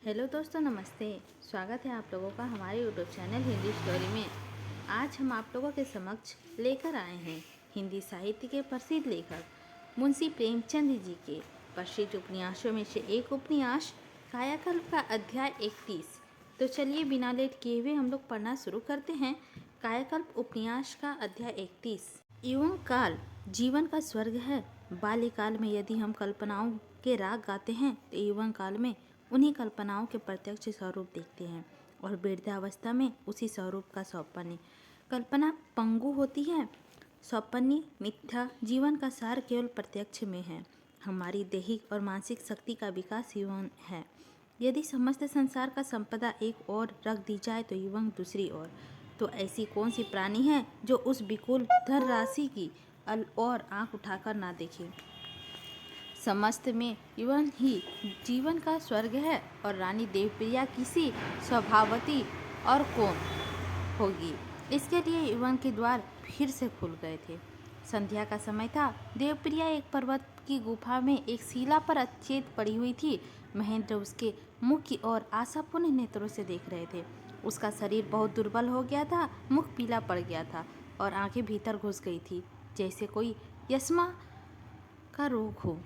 Hello दोस्तों, नमस्ते। स्वागत है आप लोगों का हमारे यूट्यूब चैनल हिंदी स्टोरी में। आज हम आप लोगों के समक्ष लेकर आए हैं हिंदी साहित्य के प्रसिद्ध लेखक मुंशी प्रेमचंद जी के प्रसिद्ध उपन्यासों में से एक उपन्यास कायाकल्प का अध्याय 31। तो चलिए बिना लेट किए हुए हम लोग पढ़ना शुरू करते हैं। कायाकल्प उपन्यास का अध्याय 31। युवा काल जीवन का स्वर्ग है। बाल्यकाल में यदि हम कल्पनाओं के राग गाते हैं तो युवा काल में उन्हीं कल्पनाओं के प्रत्यक्ष स्वरूप देखते हैं और वृद्धावस्था में उसी स्वरूप का सौंपन्य। कल्पना पंगु होती है, सौंपन्य मिथ्या। जीवन का सार केवल प्रत्यक्ष में है। हमारी दैहिक और मानसिक शक्ति का विकास युवन है। यदि समस्त संसार का संपदा एक ओर रख दी जाए तो युवक दूसरी ओर, तो ऐसी कौन सी प्राणी है जो उस विपुल धन राशि की और आंख उठाकर ना देखे। समस्त में युवन ही जीवन का स्वर्ग है और रानी देवप्रिया किसी स्वभावती और कौन होगी। इसके लिए युवन के द्वार फिर से खुल गए थे। संध्या का समय था। देवप्रिया एक पर्वत की गुफा में एक शिला पर अचेत पड़ी हुई थी। महेंद्र उसके मुख की ओर आशापूर्ण नेत्रों से देख रहे थे। उसका शरीर बहुत दुर्बल हो गया था, मुख पीला पड़ गया था और आंखें भीतर घुस गई थी, जैसे कोई यस्मा का रोग हो।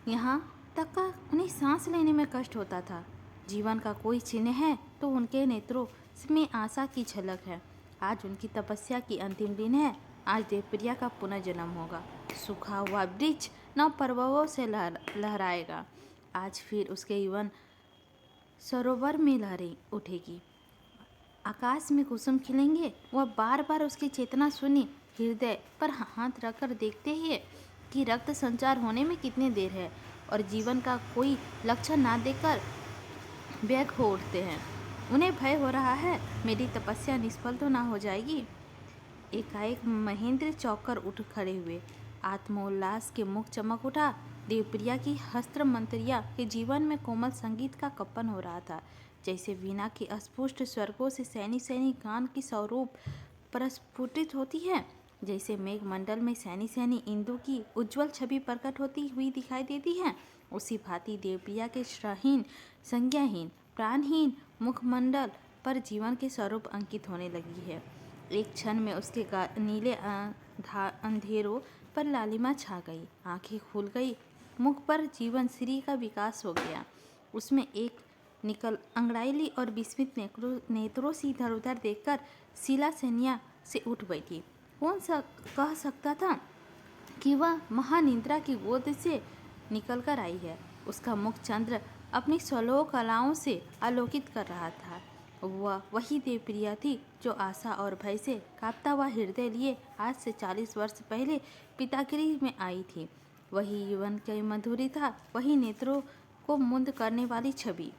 यहाँ तक का उन्हें सांस लेने में कष्ट होता था। जीवन का कोई चिन्ह है तो उनके नेत्रों में आशा की झलक है। आज उनकी तपस्या की अंतिम दिन है। आज देवप्रिया का पुनर्जन्म होगा। सूखा हुआ वृक्ष नौ पर्वतों से लहराएगा। आज फिर उसके युवन सरोवर में लहरें उठेगी। आकाश में कुसुम खिलेंगे। वह बार बार उसकी चेतना सुनी। हृदय पर हाथ रखकर देखते ही कि रक्त संचार होने में कितनी देर है और जीवन का कोई लक्षण ना देखकर व्यग्र हो उठते हैं। उन्हें भय हो रहा है, मेरी तपस्या निष्फल तो ना हो जाएगी। एकाएक महेंद्र चौंक कर उठ खड़े हुए। आत्मोल्लास के मुख चमक उठा। देवप्रिया की हस्त्र मंत्रिया के जीवन में कोमल संगीत का कंपन हो रहा था। जैसे वीणा की अस्फुट स्वर्गों से सैनी सैनी गान की स्वरूप प्रस्फुटित होती है, जैसे मेघमंडल में सैनी सैनी इंदु की उज्जवल छवि प्रकट होती हुई दिखाई देती है, उसी भांति देवप्रिया के श्रहीन संज्ञाहीन प्राणहीन मुखमंडल पर जीवन के स्वरूप अंकित होने लगी है। एक क्षण में उसके नीले अंधेरों पर लालिमा छा गई। आंखें खुल गई। मुख पर जीवन श्री का विकास हो गया। उसमें एक निकल अंगड़ाईली और विस्मित नेत्रों से इधर उधर देखकर शीला सैनिया से उठ बैठी। कौन सा कह सकता था कि वह महानिद्रा की गोद से निकल कर आई है। उसका मुख चंद्र अपनी स्वलोक कलाओं से आलोकित कर रहा था। वह वही देवप्रिया थी जो आशा और भय से कांपता हुआ हृदय लिए आज से 40 वर्ष पहले पितागिरी में आई थी। वही युवन की मधुरी था, वही नेत्रों को मुंद करने वाली छवि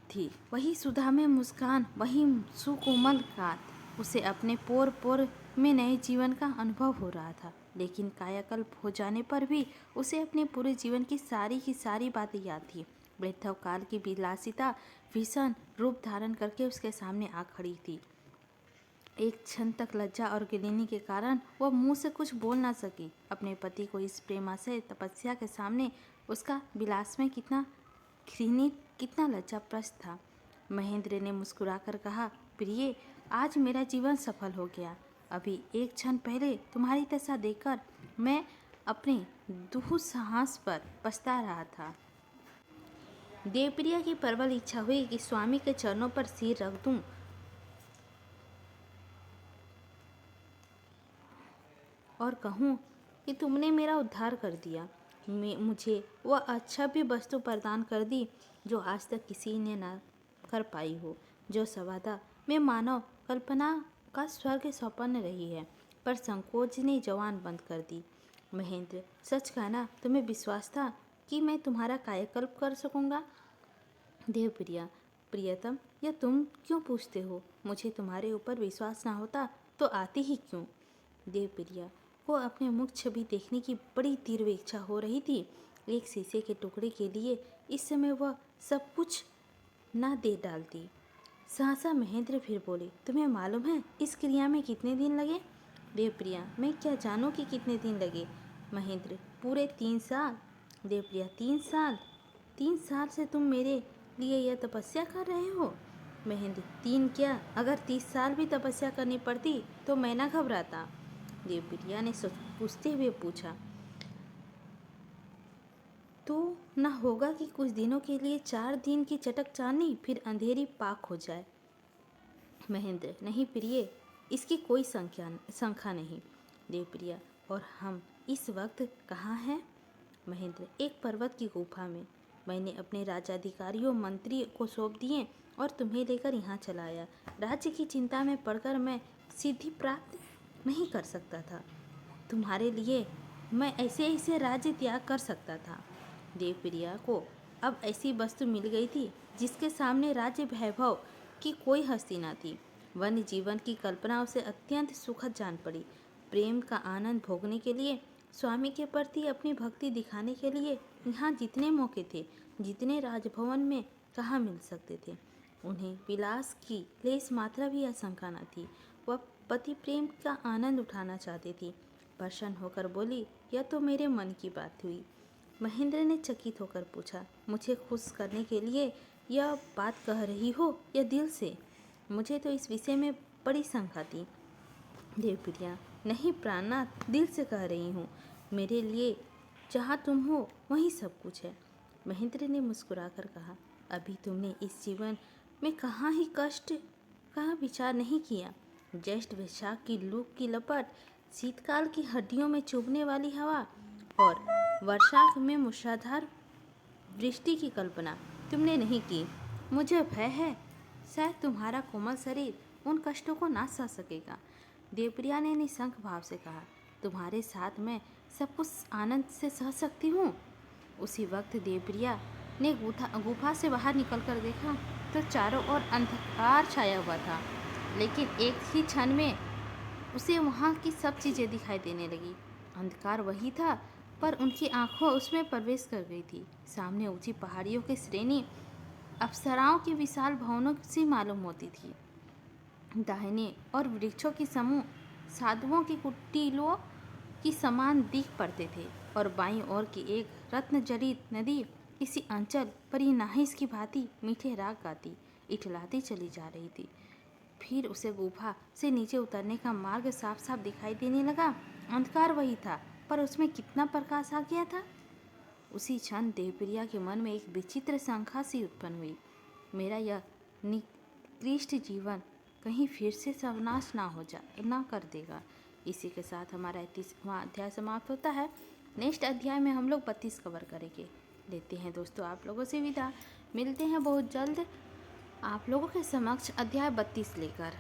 थी, वही सुधा में मुस्कान, वही सुकोमल कांत। उसे अपने पोर पोर में नए जीवन का अनुभव हो रहा था, लेकिन कायाकल्प हो जाने पर भी उसे अपने पूरे जीवन की सारी बातें याद थी। वृद्धव काल की विलासिता भीषण रूप धारण करके उसके सामने आ खड़ी थी। एक क्षण तक लज्जा और गिलिनी के कारण वह मुंह से कुछ बोल ना सकी। अपने पति को इस प्रेमाशय तपस्या के सामने उसका विलासमय कितना घृणित, कितना लज्जाप्रस्त था। महेंद्र ने मुस्कुराकर कहा, प्रिय, आज मेरा जीवन सफल हो गया। अभी एक क्षण पहले तुम्हारी दशा देखकर मैं अपने दुस्साहस पर पछता रहा था। देवप्रिया की प्रबल इच्छा हुई कि स्वामी के चरणों पर सिर रख दूं और कहूं कि तुमने मेरा उद्धार कर दिया। मुझे वह अच्छा भी वस्तु प्रदान कर दी जो आज तक किसी ने न कर पाई हो, जो सवादा में मानव कल्पना का स्वर्ग सौंपन्न रही है, पर संकोच ने जवान बंद कर दी। महेंद्र, सच कहना, तुम्हें विश्वास था कि मैं तुम्हारा कायाकल्प कर सकूंगा? देवप्रिया, प्रियतम, यह तुम क्यों पूछते हो? मुझे तुम्हारे ऊपर विश्वास ना होता तो आती ही क्यों? देवप्रिया को अपने मुख छवि देखने की बड़ी तीव्र इच्छा हो रही थी। एक शीशे के टुकड़े के लिए इस समय वह सब कुछ ना दे डालती। सहसा महेंद्र फिर बोले, तुम्हें मालूम है इस क्रिया में कितने दिन लगे? देवप्रिया, मैं क्या जानूं कि कितने दिन लगे? महेंद्र, पूरे 3 साल। देवप्रिया, 3 साल? 3 साल से तुम मेरे लिए यह तपस्या कर रहे हो? महेंद्र, 3 क्या, अगर 30 साल भी तपस्या करनी पड़ती तो मैं ना घबराता। देवप्रिया ने पूछते हुए पूछा। तो न होगा कि कुछ दिनों के लिए 4 दिन की चटक चांदनी, फिर अंधेरी पाक हो जाए। महेंद्र, नहीं प्रिय, इसकी कोई शंका नहीं। देवप्रिया, और हम इस वक्त कहाँ हैं? महेंद्र, एक पर्वत की गुफा में। मैंने अपने राज्याधिकारियों मंत्री को सौंप दिए और तुम्हें लेकर यहाँ चला आया। राज्य की चिंता में पड़कर मैं सिद्धि प्राप्त नहीं कर सकता था। तुम्हारे लिए मैं ऐसे ऐसे राज्य त्याग कर सकता था। देवप्रिया को अब ऐसी वस्तु मिल गई थी जिसके सामने राज्य वैभव की कोई हस्ती न थी। वन्य जीवन की कल्पना उसे अत्यंत सुखद जान पड़ी। प्रेम का आनंद भोगने के लिए, स्वामी के प्रति अपनी भक्ति दिखाने के लिए यहाँ जितने मौके थे, जितने राजभवन में कहाँ मिल सकते थे। उन्हें विलास की लेस मात्रा भी आशंका न थी। वह पति प्रेम का आनंद उठाना चाहती थी। प्रसन्न होकर बोली, यह तो मेरे मन की बात हुई। महेंद्र ने चकित होकर पूछा, मुझे खुश करने के लिए यह बात कह रही हो या दिल से? मुझे तो इस विषय में बड़ी शंका थी। देवप्रिया, नहीं प्राणनाथ, दिल से कह रही हूँ। मेरे लिए जहाँ तुम हो वहीं सब कुछ है। महेंद्र ने मुस्कुराकर कहा, अभी तुमने इस जीवन में कहाँ ही कष्ट का विचार नहीं किया। ज्येष्ठ वैशाख की लू की लपट, शीतकाल की हड्डियों में चुभने वाली हवा और वर्षा में मूसलाधार वृष्टि की कल्पना तुमने नहीं की। मुझे भय है, शायद तुम्हारा कोमल शरीर उन कष्टों को ना सह सकेगा। देवप्रिया ने निशंक भाव से कहा, तुम्हारे साथ मैं सब कुछ आनंद से सह सकती हूँ। उसी वक्त देवप्रिया ने गुफा से बाहर निकलकर देखा तो चारों ओर अंधकार छाया हुआ था, लेकिन एक ही क्षण में उसे वहाँ की सब चीज़ें दिखाई देने लगी। अंधकार वही था, पर उनकी आंखों उसमें प्रवेश कर गई थी। सामने ऊंची पहाड़ियों की श्रेणी अप्सराओं के विशाल भवनों सी मालूम होती थी। दाहिने और वृक्षों की समूह साधुओं की कुटीलों की समान दिख पड़ते थे और बाईं ओर की एक रत्न जड़ित नदी किसी अंचल परिनाहिस की भांति मीठे राग गाती इठलाती चली जा रही थी। फिर उसे गुफा से नीचे उतरने का मार्ग साफ साफ दिखाई देने लगा। अंधकार वही था, पर उसमें कितना प्रकाश आ गया था। उसी क्षण देवप्रिया के मन में एक विचित्र शंका सी उत्पन्न हुई। मेरा यह निकृष्ट जीवन कहीं फिर से सर्वनाश ना कर देगा। इसी के साथ हमारा 31वां अध्याय समाप्त होता है। नेक्स्ट अध्याय में हम लोग 32 कवर करेंगे। लेते हैं दोस्तों आप लोगों से विदा। मिलते हैं बहुत जल्द आप लोगों के समक्ष अध्याय 32 लेकर।